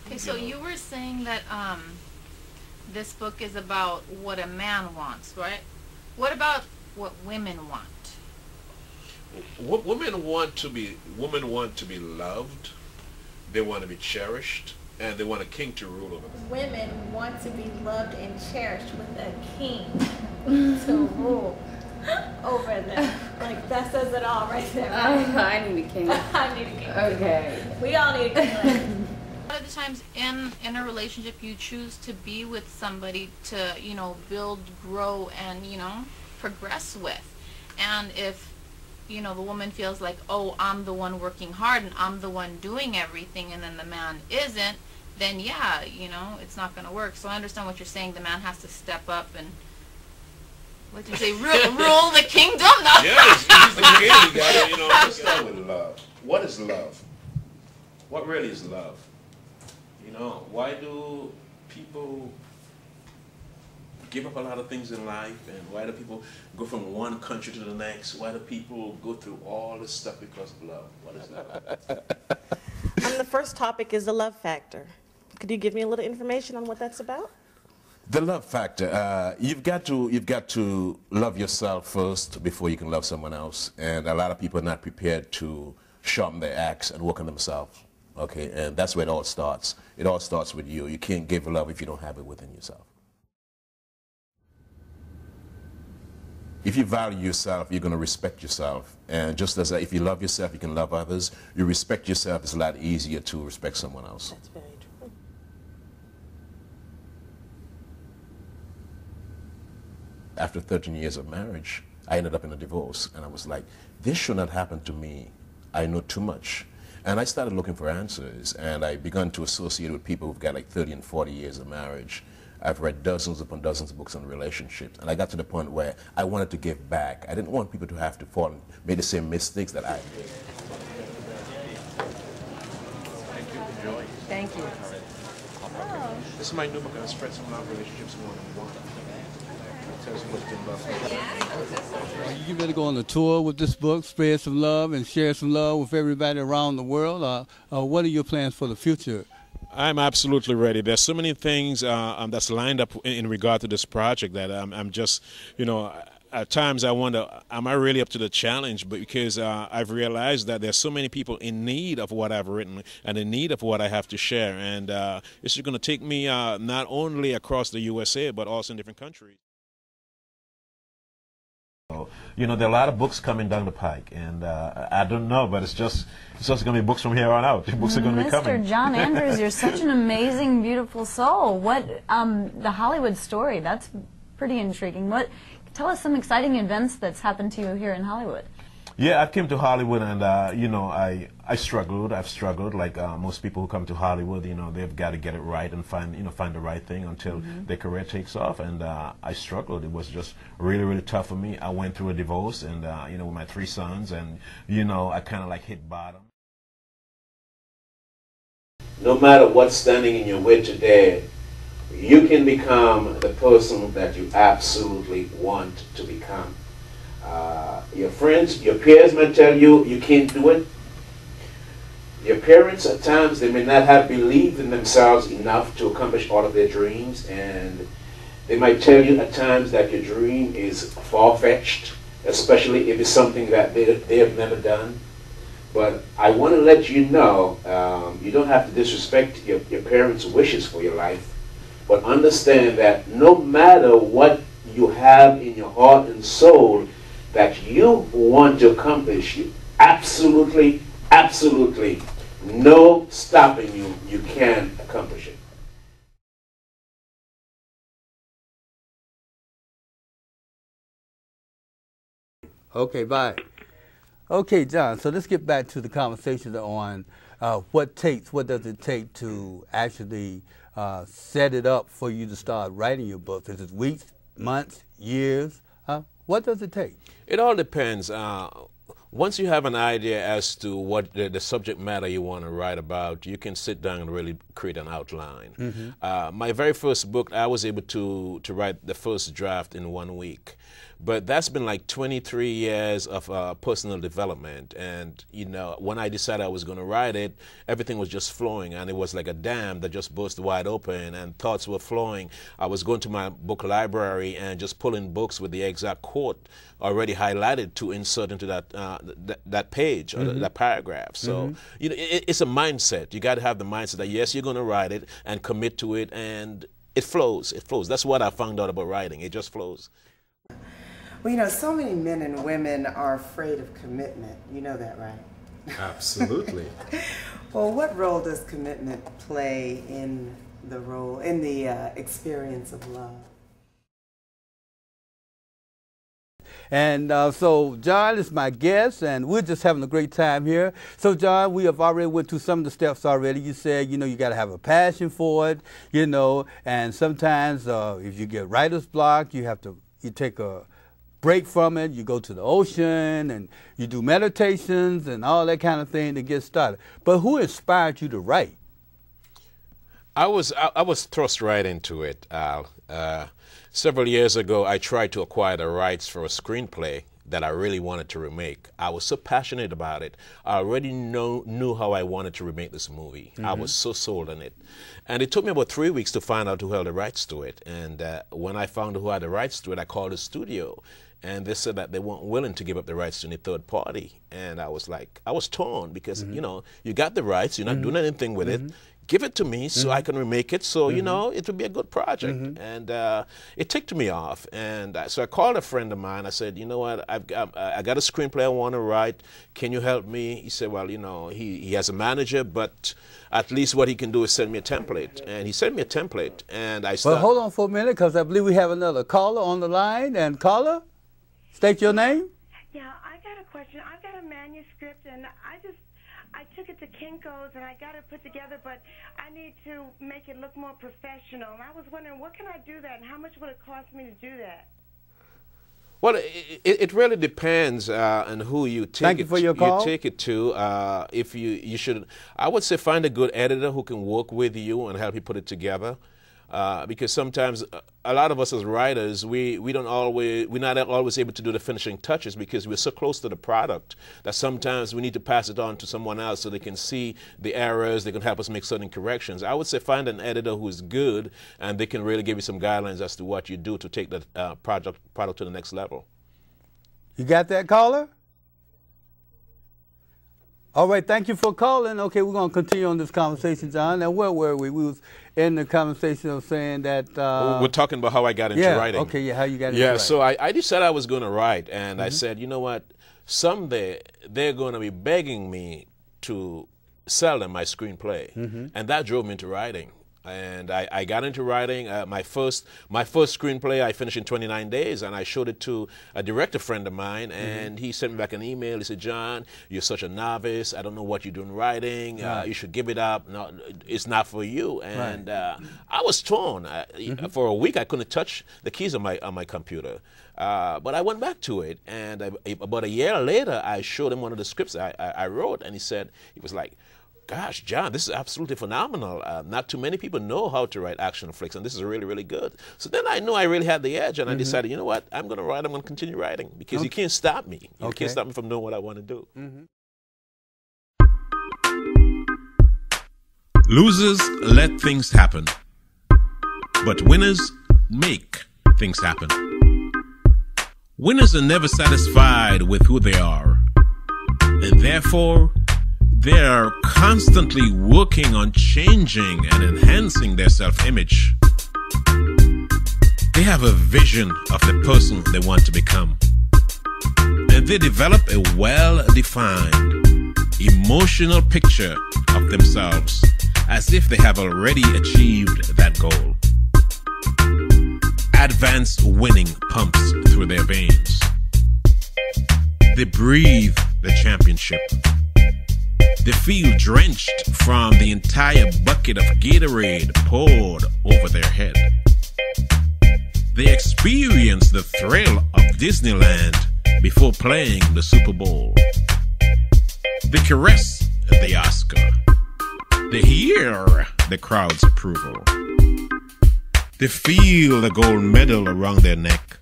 Okay, so you were saying that this book is about what a man wants, right? What about what women want? What women want to be loved. They want to be cherished, and they want a king to rule over them. Women want to be loved and cherished with a king to rule over them. Like, that says it all right there. Right? I need a king. I need a king. Okay. We all need a king. A lot of the times in a relationship, you choose to be with somebody to, you know, build, grow, and, you know, progress with. And if, you know, the woman feels like, oh, I'm the one working hard and I'm the one doing everything, and then the man isn't, then yeah, you know, it's not going to work. So I understand what you're saying. The man has to step up and, what did you say, rule the kingdom? No. Yes, he's the king. You gotta, you know, let's start with love. What is love? What really is love? You know, why do people give up a lot of things in life, and why do people go from one country to the next? Why do people go through all this stuff because of love? What is love? The first topic is the love factor. Could you give me a little information on what that's about? The love factor. You've got to love yourself first before you can love someone else, and a lot of people are not prepared to sharpen their axe and work on themselves. Okay, and that's where it all starts. It all starts with you. You can't give love if you don't have it within yourself. If you value yourself, you're going to respect yourself. And just as if you love yourself, you can love others. You respect yourself, it's a lot easier to respect someone else. That's very true. After 13 years of marriage, I ended up in a divorce. And I was like, this should not happen to me. I know too much. And I started looking for answers. And I began to associate with people who've got like 30 and 40 years of marriage. I've read dozens upon dozens of books on relationships, and I got to the point where I wanted to give back. I didn't want people to have to fall and make the same mistakes that I did. Thank you for joining. Thank you. Oh. This is my new book, and I spread some love relationships one-on-one. Tell us what's been love. You better go on a tour with this book, spread some love, and share some love with everybody around the world. What are your plans for the future? I'm absolutely ready. There's so many things that's lined up in regard to this project that I'm just, you know, at times I wonder, am I really up to the challenge? But because I've realized that there's so many people in need of what I've written and in need of what I have to share. And it's going to take me not only across the USA, but also in different countries. You know, there are a lot of books coming down the pike, and I don't know, but it's just going to be books from here on out. Books are going to be coming. Mr. John Andrews, you're such an amazing, beautiful soul. What the Hollywood story? That's pretty intriguing. Tell us some exciting events that's happened to you here in Hollywood. Yeah, I came to Hollywood, and you know, I struggled. I've struggled like most people who come to Hollywood. You know, they've got to get it right and find the right thing until their career takes off. And I struggled. It was just really, really tough for me. I went through a divorce, and you know, with my 3 sons, and you know, I kind of like hit bottom. No matter what's standing in your way today, you can become the person that you absolutely want to become. Your friends, your peers might tell you you can't do it. Your parents, at times, they may not have believed in themselves enough to accomplish all of their dreams, and they might tell you at times that your dream is far-fetched, especially if it's something that they have never done. But I want to let you know, you don't have to disrespect your parents' wishes for your life, but understand that no matter what you have in your heart and soul that you want to accomplish, you absolutely, absolutely, no stopping you. You can accomplish it. Okay, bye. Okay, John, so let's get back to the conversation on what does it take to actually set it up for you to start writing your book? Is it weeks, months, years? What does it take? It all depends. Once you have an idea as to what the subject matter you want to write about, you can sit down and really create an outline. My very first book, I was able to write the first draft in 1 week. But that's been like 23 years of personal development. And, you know, when I decided I was going to write it, everything was just flowing. And it was like a dam that just burst wide open and thoughts were flowing. I was going to my book library and just pulling books with the exact quote already highlighted to insert into that page or that paragraph. So, you know, it's a mindset. You got to have the mindset that, yes, you're going to write it and commit to it, and it flows. It flows. That's what I found out about writing. It just flows. Well, you know, so many men and women are afraid of commitment. You know that, right? Absolutely. Well, what role does commitment play in the experience of love? And so John is my guest, and we're just having a great time here. So John, we have already went through some of the steps already. You said, you know, you got to have a passion for it, you know, and sometimes if you get writer's block, you take a break from it, you go to the ocean, and you do meditations and all that kind of thing to get started. But who inspired you to write? I was thrust right into it, Al. Several years ago, I tried to acquire the rights for a screenplay that I really wanted to remake. I was so passionate about it. I already knew how I wanted to remake this movie. I was so sold on it. And it took me about 3 weeks to find out who held the rights to it. And when I found who had the rights to it, I called the studio. And they said that they weren't willing to give up the rights to any third party. And I was like, I was torn because, you know, you got the rights, you're not doing anything with it. Give it to me so I can remake it so, you know, it would be a good project. And it ticked me off. And so I called a friend of mine. I said, you know what, I got a screenplay I want to write. Can you help me? He said, well, you know, he has a manager, but at least what he can do is send me a template. And he sent me a template. And I started. Well, hold on for a minute, because I believe we have another caller on the line. And caller, state your name. Yeah, I got a question. I've got a manuscript, and I took it to Kinko's, and I got it put together, but I need to make it look more professional. And I was wondering, what can I do that, and how much would it cost me to do that? Well, it really depends on who you take Thank you for your call. You take it to. If you should, I would say find a good editor who can work with you and help you put it together. Because sometimes a lot of us as writers, we're not always able to do the finishing touches because we're so close to the product that sometimes we need to pass it on to someone else so they can see the errors, they can help us make certain corrections. I would say find an editor who is good and they can really give you some guidelines as to what you do to take the product to the next level. You got that, caller? All right, thank you for calling. Okay, we're going to continue on this conversation, John. Now, where were we? We was in the conversation of saying that... we're talking about how I got into writing. Okay, yeah, how you got into writing. So I decided I was going to write, and I said, you know what, someday they're going to be begging me to sell them my screenplay. And that drove me into writing. And I got into writing. My first screenplay I finished in 29 days, and I showed it to a director friend of mine, and he sent me back an email. He said, John, you're such a novice. I don't know what you're doing writing. You should give it up. No, it's not for you. And I was torn. For a week, I couldn't touch the keys on my computer. But I went back to it, and about a year later, I showed him one of the scripts I wrote, and he was like, gosh, John, this is absolutely phenomenal. Not too many people know how to write action flicks, and this is really, really good. So then I knew I really had the edge, and I decided, you know what, I'm going to write, I'm going to continue writing, because you can't stop me. You can't stop me from doing what I want to do. Losers let things happen, but winners make things happen. Winners are never satisfied with who they are, and therefore, they are constantly working on changing and enhancing their self-image. They have a vision of the person they want to become. And they develop a well-defined, emotional picture of themselves as if they have already achieved that goal. Advanced winning pumps through their veins. They breathe the championship. They feel drenched from the entire bucket of Gatorade poured over their head. They experience the thrill of Disneyland before playing the Super Bowl. They caress the Oscar. They hear the crowd's approval. They feel the gold medal around their neck.